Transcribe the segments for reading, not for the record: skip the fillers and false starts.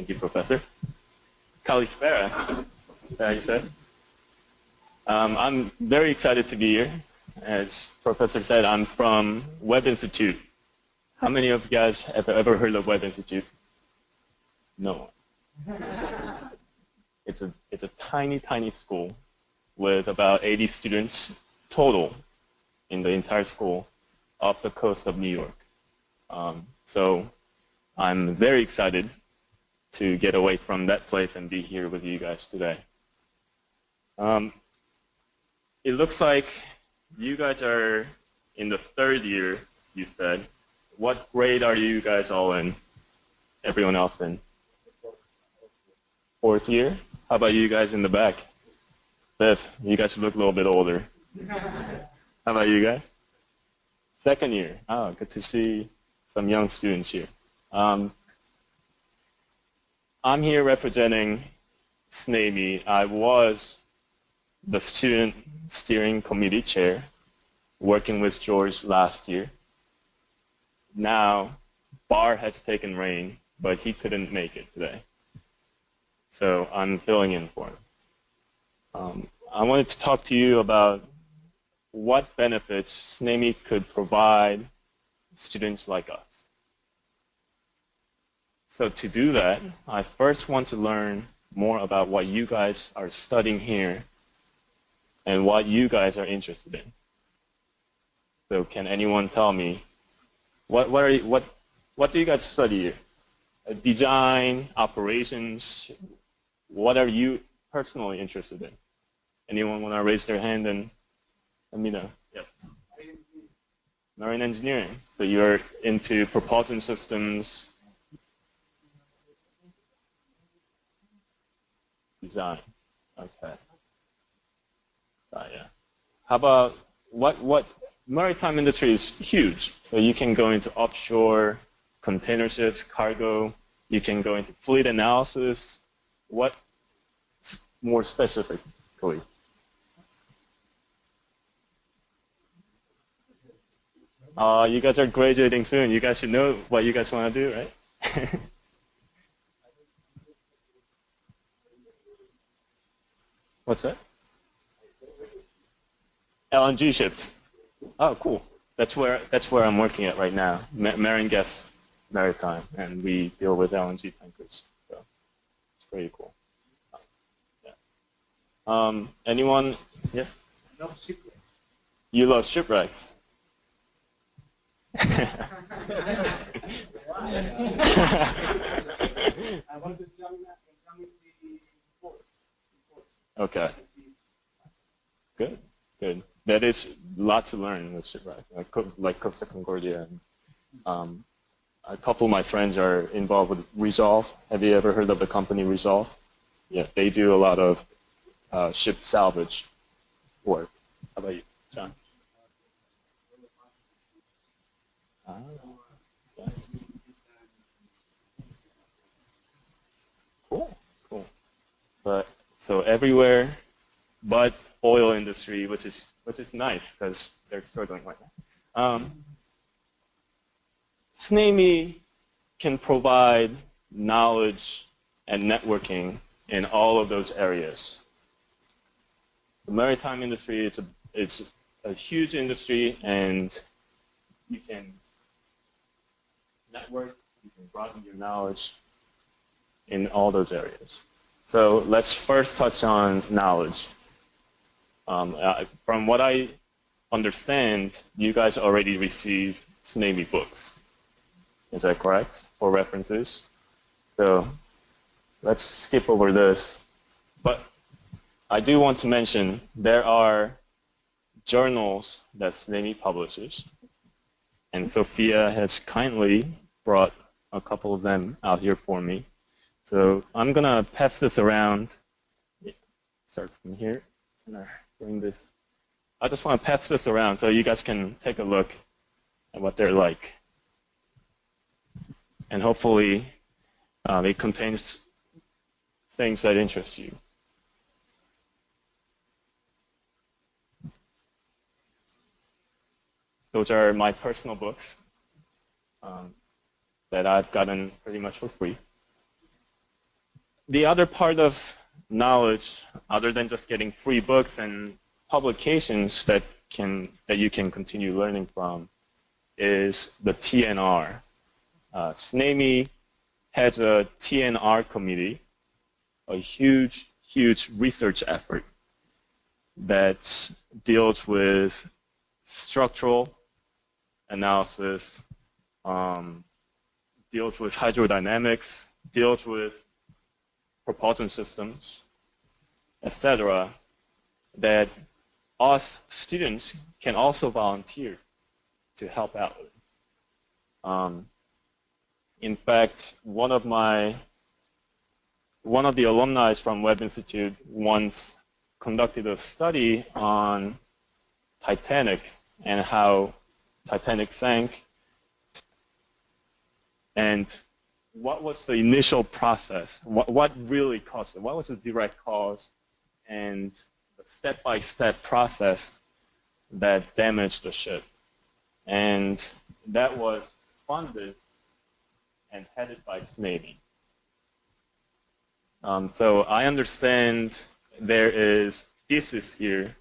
Thank you, Professor. Kalispera, is that how you said? I'm very excited to be here. As Professor said, I'm from Web Institute. How many of you guys have ever heard of Web Institute? No. It's a tiny, tiny school with about 80 students total in the entire school off the coast of New York. So I'm very excited to get away from that place and be here with you guys today. It looks like you guys are in the third year, you said. What grade are you guys all in? Everyone else in? Fourth year? How about you guys in the back? Fifth. You guys look a little bit older. How about you guys? Second year. Oh, good to see some young students here. I'm here representing SNAME. I was the student steering committee chair working with George last year. Now, Bar has taken reign, but he couldn't make it today. So I'm filling in for him. I wanted to talk to you about what benefits SNAME could provide students like us. So to do that, I first want to learn more about what you guys are studying here and what you guys are interested in. So can anyone tell me what do you guys study here? Design, operations, what are you personally interested in? Anyone want to raise their hand and let me know? Yes. Marine engineering. So you're into propulsion systems, design. Okay. Yeah. How about what maritime industry is huge. So you can go into offshore, container ships, cargo. You can go into fleet analysis. What more specifically? You guys are graduating soon. You guys should know what you guys want to do, right? What's that? LNG ships. Oh, cool. That's where I'm working at right now. Marine Gas Maritime, and we deal with LNG tankers. So it's pretty cool. Yeah. Anyone? Yes. You love shipwrecks. I want to jump with the port. Okay. Good. Good. That is a lot to learn with shipwreck, like Costa Concordia. A couple of my friends are involved with Resolve. Have you ever heard of the company Resolve? Yeah, they do a lot of ship salvage work. How about you, John? Ah, yeah. Cool, cool. But so everywhere but oil industry, which is nice because they're struggling right now. SNAME can provide knowledge and networking in all of those areas. The maritime industry, it's a huge industry, and you can network, you can broaden your knowledge in all those areas. So let's first touch on knowledge. From what I understand, you guys already received SNAME books. Is that correct? For references. So let's skip over this. But I do want to mention there are journals that SNAME publishes. And Sophia has kindly brought a couple of them out here for me. So I'm going to pass this around. Start from here. Bring this. I just want to pass this around so you guys can take a look at what they're like. And hopefully it contains things that interest you. Those are my personal books that I've gotten pretty much for free. the other part of knowledge, other than just getting free books and publications that you can continue learning from, is the TNR. SNAME has a TNR committee, a huge research effort that deals with structural analysis, um, deals with hydrodynamics, deals with propulsion systems, etc., that us students can also volunteer to help out with. In fact, one of the alumni from Webb Institute once conducted a study on Titanic and how Titanic sank, and what was the initial process? What really caused it? What was the direct cause and the step-by-step process that damaged the ship? And that was funded and headed by SNAVY. So I understand there is thesis here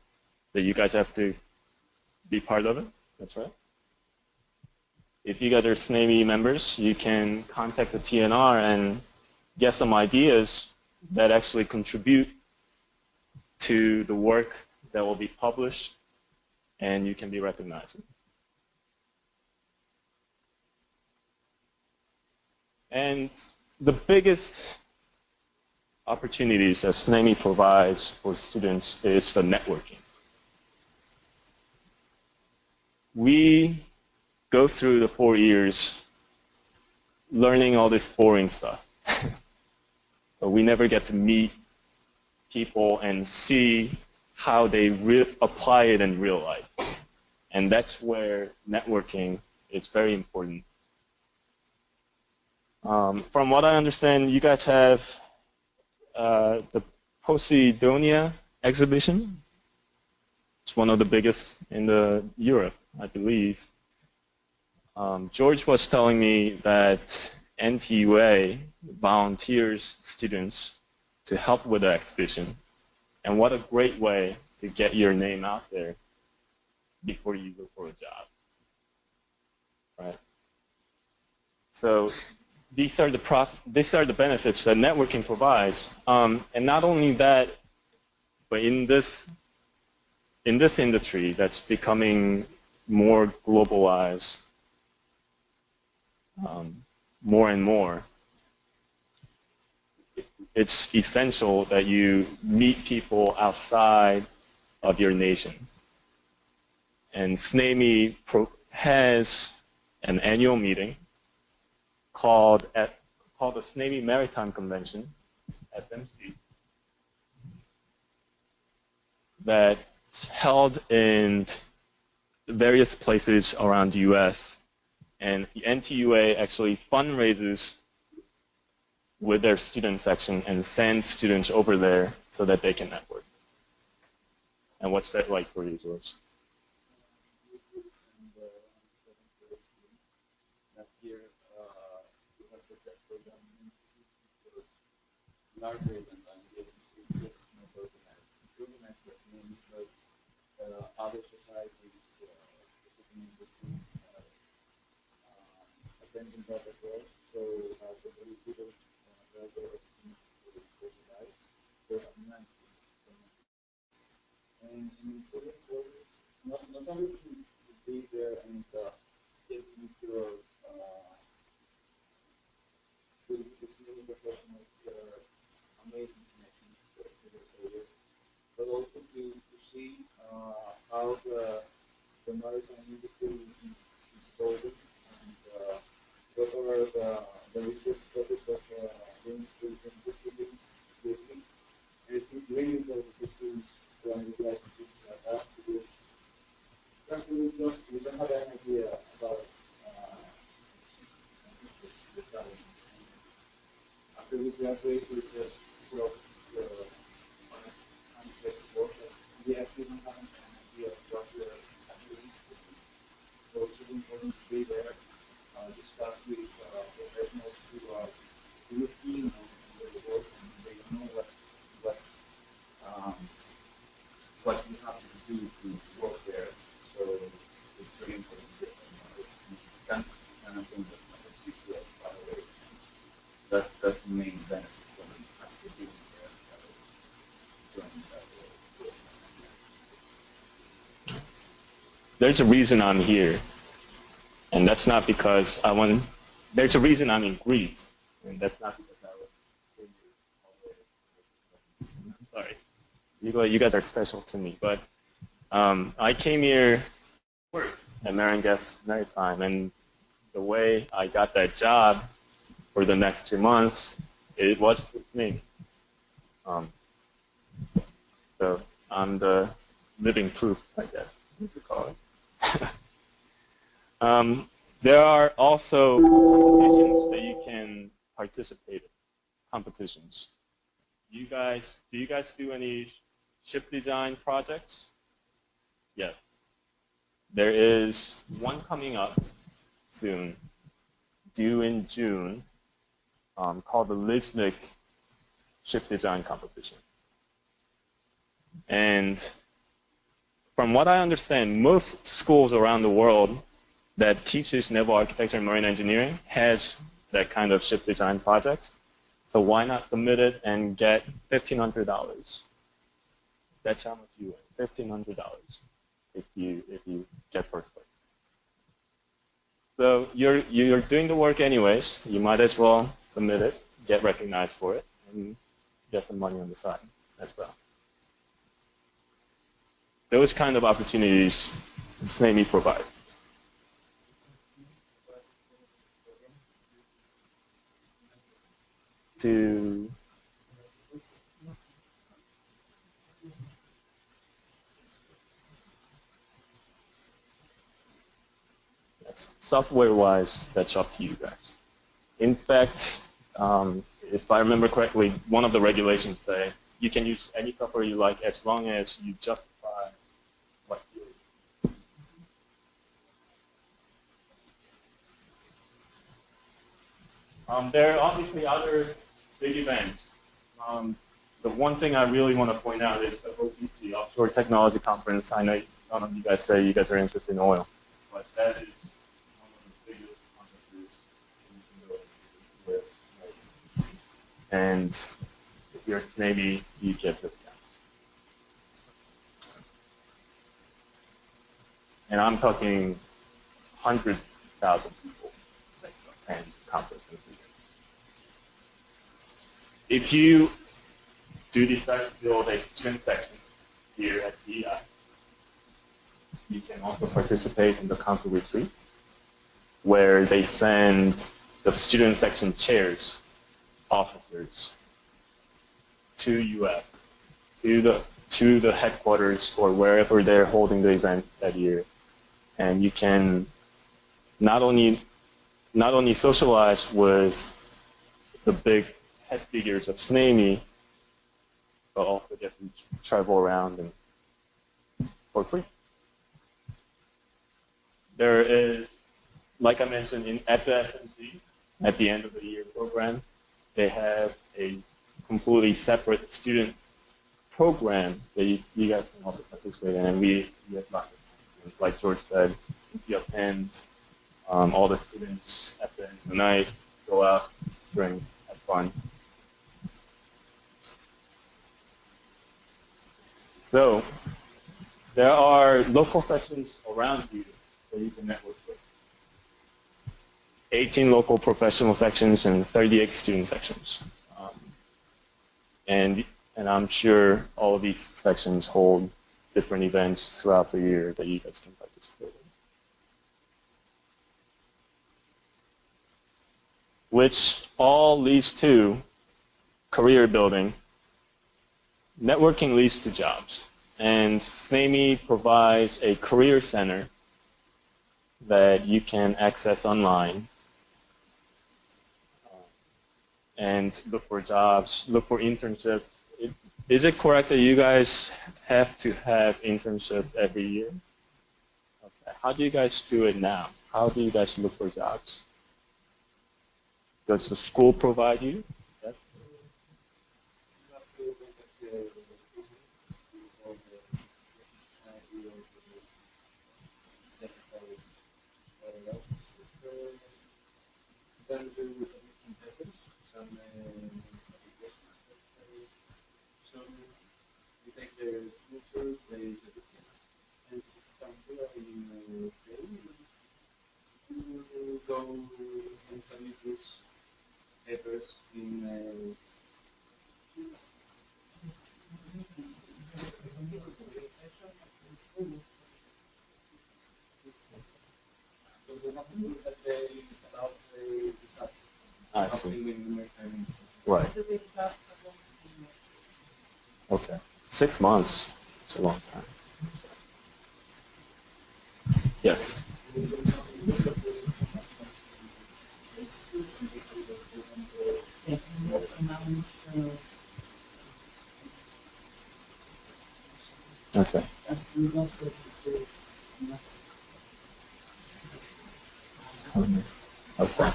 that you guys have to be part of it. That's right. If you guys are SNAVY members, you can contact the TNR and get some ideas that actually contribute to the work that will be published, and you can be recognized. And the biggest opportunities that SNAME provides for students is the networking. We go through the 4 years learning all this boring stuff, but we never get to meet people and see how they apply it in real life. And that's where networking is very important. From what I understand, you guys have the Posidonia exhibition. It's one of the biggest in Europe, I believe. George was telling me that NTUA volunteers students to help with the exhibition. And what a great way to get your name out there before you go for a job, right? So these are the benefits that networking provides. And not only that, but in this industry that's becoming more globalized, more and more, it's essential that you meet people outside of your nation. And SNAME has an annual meeting called the SNAME Maritime Convention, SMC, that's held in various places around the US. And the NTUA actually fundraises with their student section and sends students over there so that they can network. And what's that like for you, George? Larger than the other societies, attending that as well. So the very people rather socialize, so nice. And important for not only to be there and get into the civil professionals that are amazing connections to the soldiers, but also to see how the maritime industry is evolving and what are the research topics that the industry is investigating. And it's really important to run with like that because frankly we don't have an idea about the challenge. After we graduate, we just work on unexpected work. We actually don't have an idea of what we're actually interested in. So it's really important to be there, discuss with professionals who are really keen on their work That's the main benefit from actually being there joining that course. There's a reason I'm here, and that's not because I want. There's a reason I'm in Greece, and that's not because I was. I'm sorry, you guys are special to me, but I came here to work at Maringas Maritime, and the way I got that job for the next 2 months, it was with me. Um, so I'm the living proof, I guess you could call it. There are also competitions that you can participate in. Competitions. Do you guys do any ship design projects? Yes. There is one coming up soon, due in June, called the Lisnick Ship Design Competition. And from what I understand, most schools around the world that teaches naval architecture and marine engineering has that kind of ship design project. So why not submit it and get $1,500? That's how much you win, $1,500 if you get first place. So you're doing the work anyways. You might as well submit it, get recognized for it, and get some money on the side as well. Those kind of opportunities SNAME provides. To yes, software-wise, that's up to you guys. In fact, if I remember correctly, one of the regulations say you can use any software you like as long as you justify what you use. There are obviously other big events. The one thing I really want to point out is the OTC, Offshore Technology Conference. I know none of you guys say you guys are interested in oil, but that is one of the biggest conferences you can go with. And if you're maybe you get discounts. And I'm talking 100,000 people that attend conferences. If you do decide to build a student section here at DI, you can also participate in the council retreat, where they send the student section chairs, officers, to UF, to the headquarters or wherever they're holding the event that year, and you can not only socialize with the big head figures of SNAME, but also get to travel around and for free. There is, like I mentioned, at the FMC, at the end of the year program, they have a completely separate student program that you guys can also participate in, and we have lots of, like George said, if you attend, all the students at the end of the night go out, drink, have fun. So there are local sections around you that you can network with. 18 local professional sections and 38 student sections. And I'm sure all of these sections hold different events throughout the year that you guys can participate in. Which all leads to career building. Networking leads to jobs. And SNAME provides a career center that you can access online and look for jobs, look for internships. Is it correct that you guys have to have internships every year? Okay. How do you guys do it now? How do you guys look for jobs? Does the school provide you? Yes. papers in so we have to do that about the disaster. I see. Right. Okay. 6 months. It's a long time. Yes. Okay. Okay.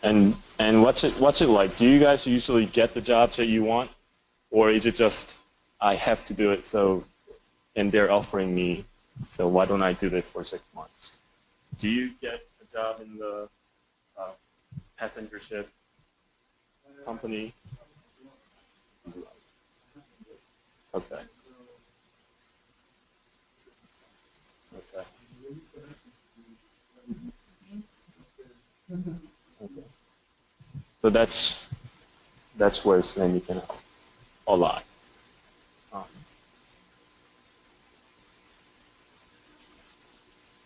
And what's it like? Do you guys usually get the jobs that you want, or is it just I have to do it and they're offering me, so why don't I do this for 6 months? Do you get a job in the passenger ship company? Okay. Okay. Okay. So that's where Slammy can help a lot. Um,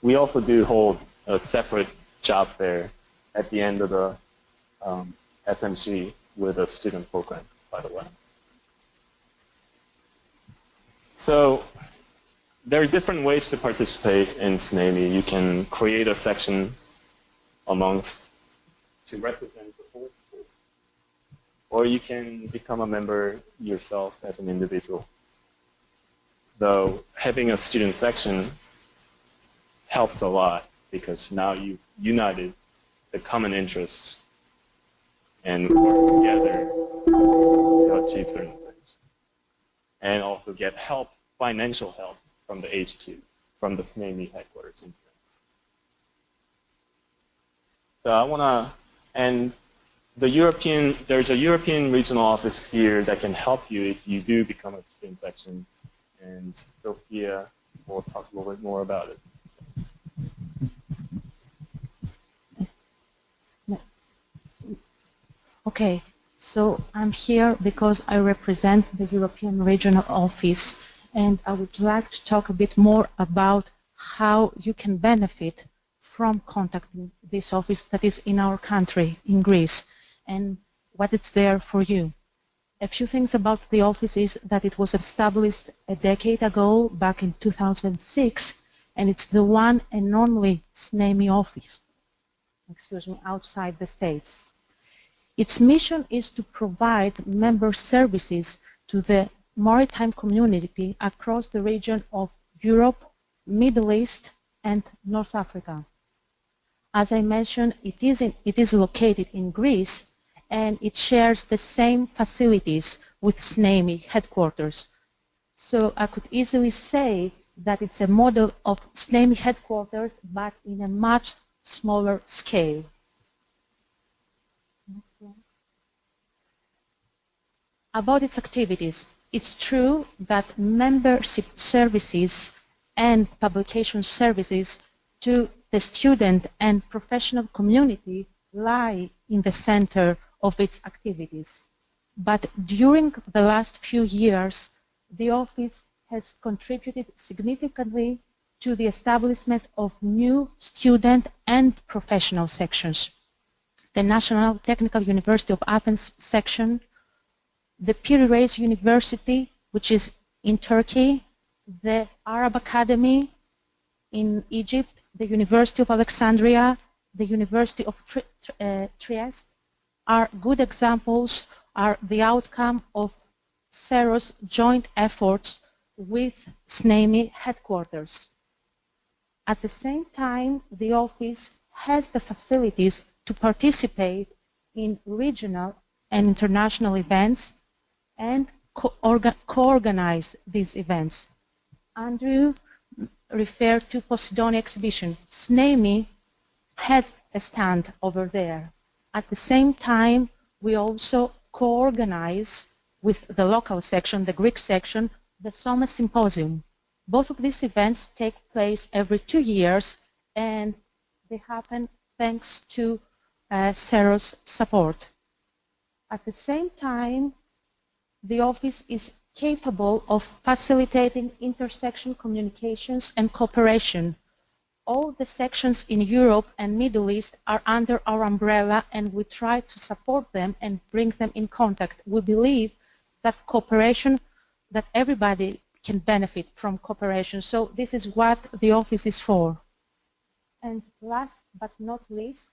we also do hold a separate job fair at the end of the FMC with a student program, by the way. So there are different ways to participate in SNAME. You can create a section amongst to represent the whole school, or you can become a member yourself as an individual. Though having a student section helps a lot because now you've united the common interests and work together to achieve certain things. And also get help, financial help from the HQ, from the SNAME headquarters. So I want to, and there's a European regional office here that can help you if you do become a student section. And Sophia will talk a little bit more about it. Okay, so I'm here because I represent the European Regional Office, and I would like to talk a bit more about how you can benefit from contacting this office that is in our country, in Greece, and what it's there for you. A few things about the office is that it was established a decade ago, back in 2006, and it's the one and only SNAME office, outside the States. Its mission is to provide member services to the maritime community across the region of Europe, Middle East, and North Africa. As I mentioned, it is located in Greece, and it shares the same facilities with SNAME headquarters. So I could easily say that it's a model of SNAME headquarters, but in a much smaller scale. About its activities, it's true that membership services and publication services to the student and professional community lie in the center of its activities. But during the last few years, the office has contributed significantly to the establishment of new student and professional sections. The National Technical University of Athens section, the Piraeus University, which is in Turkey, the Arab Academy in Egypt, the University of Alexandria, the University of Trieste are good examples, are the outcome of CERO's joint efforts with SNAME headquarters. At the same time, the office has the facilities to participate in regional and international events and co-organize these events. Andrew referred to Posidonia exhibition. SNAME has a stand over there. At the same time, we also co-organize with the local section, the Greek section, the Soma Symposium. Both of these events take place every 2 years, and they happen thanks to CEROS support. At the same time, the office is capable of facilitating intersection communications and cooperation. All the sections in Europe and Middle East are under our umbrella, and we try to support them and bring them in contact. We believe that cooperation, that everybody can benefit from cooperation. So this is what the office is for. And last but not least,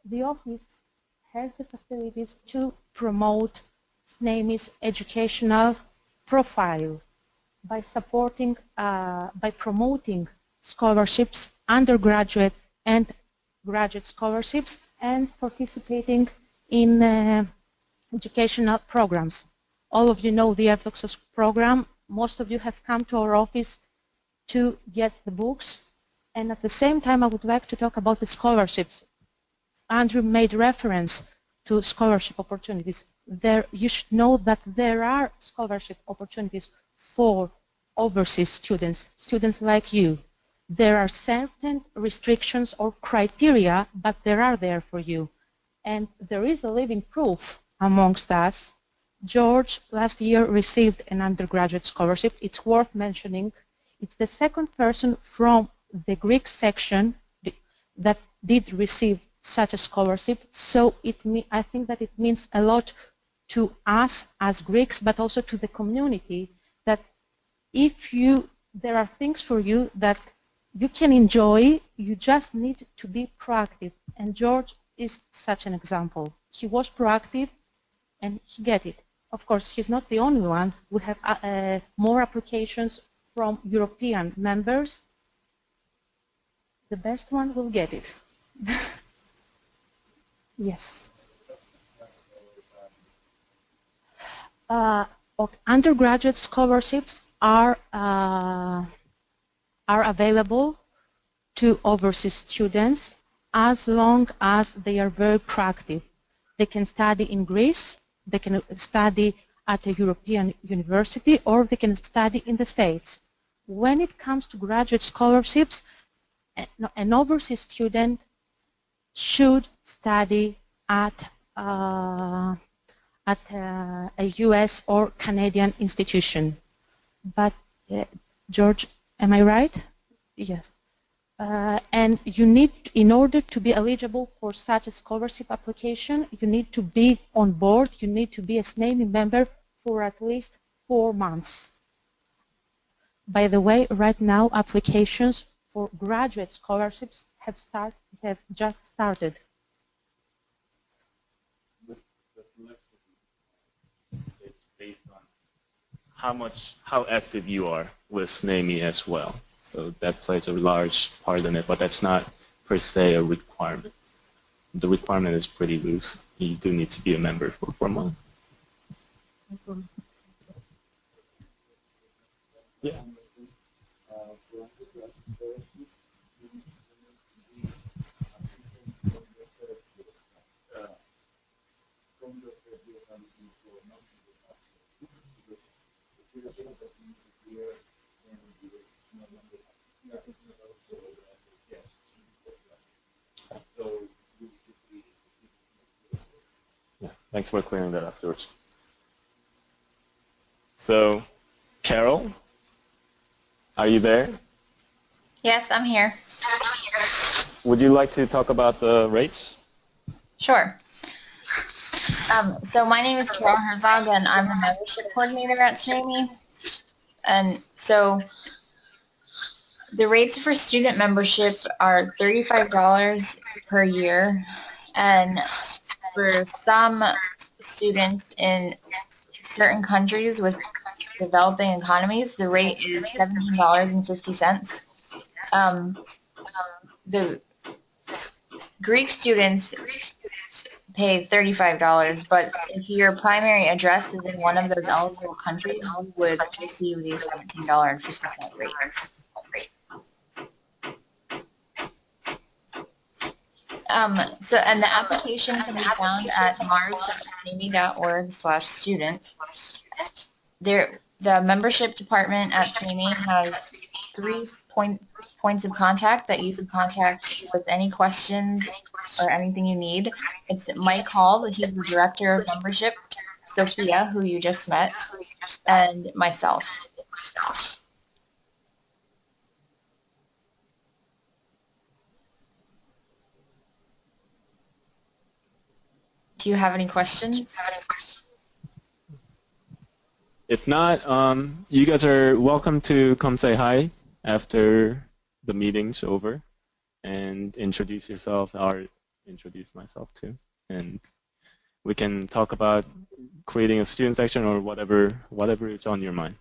the office has the facilities to promote SNAME's educational profile by supporting, by promoting scholarships, undergraduate and graduate scholarships, and participating in educational programs. All of you know the Evdoxos program. Most of you have come to our office to get the books. And at the same time, I would like to talk about the scholarships. Andrew made reference to scholarship opportunities. You should know that there are scholarship opportunities for overseas students, students like you. There are certain restrictions or criteria, but there are there for you. And there is a living proof amongst us. George last year received an undergraduate scholarship. It's worth mentioning. It's the second person from the Greek section that did receive such a scholarship. So I think that it means a lot to us as Greeks, but also to the community, that if there are things for you that you can enjoy, you just need to be proactive. And George is such an example. He was proactive and he got it. Of course, he's not the only one. We have more applications from European members. The best one will get it. Yes. Undergraduate scholarships are available to overseas students as long as they are very proactive. They can study in Greece, they can study at a European university, or they can study in the States. When it comes to graduate scholarships, an overseas student should study at a US or Canadian institution. But George, am I right? Yes. And you need, in order to be eligible for such a scholarship application, you need to be on board, you need to be a SNAME member for at least 4 months. By the way, right now applications for graduate scholarships have just started. It's based on how active you are with SNAME as well. So that plays a large part in it, but that's not per se a requirement. The requirement is pretty loose. You do need to be a member for 4 months. Yeah. Yeah, thanks for clearing that up, George. So, Carol, are you there? Yes, I'm here. Would you like to talk about the rates? Sure. So my name is Carol Herzog, and I'm the membership coordinator at SNAME. And so the rates for student membership are $35 per year, and for some students in certain countries with developing economies, the rate is $17.50. The Greek students pay $35, but if your primary address is in one of those eligible countries, you would receive the $17.50 rate. And the application can be found at mars.sname.org/student. The membership department at SNAME has 3 points of contact that you can contact with any questions or anything you need. It's Mike Hall, he's the director of membership, Sophia, who you just met, and myself. Do you have any questions? If not, you guys are welcome to come say hi after the meeting's over and introduce yourself, or introduce myself too. And we can talk about creating a student section or whatever is on your mind.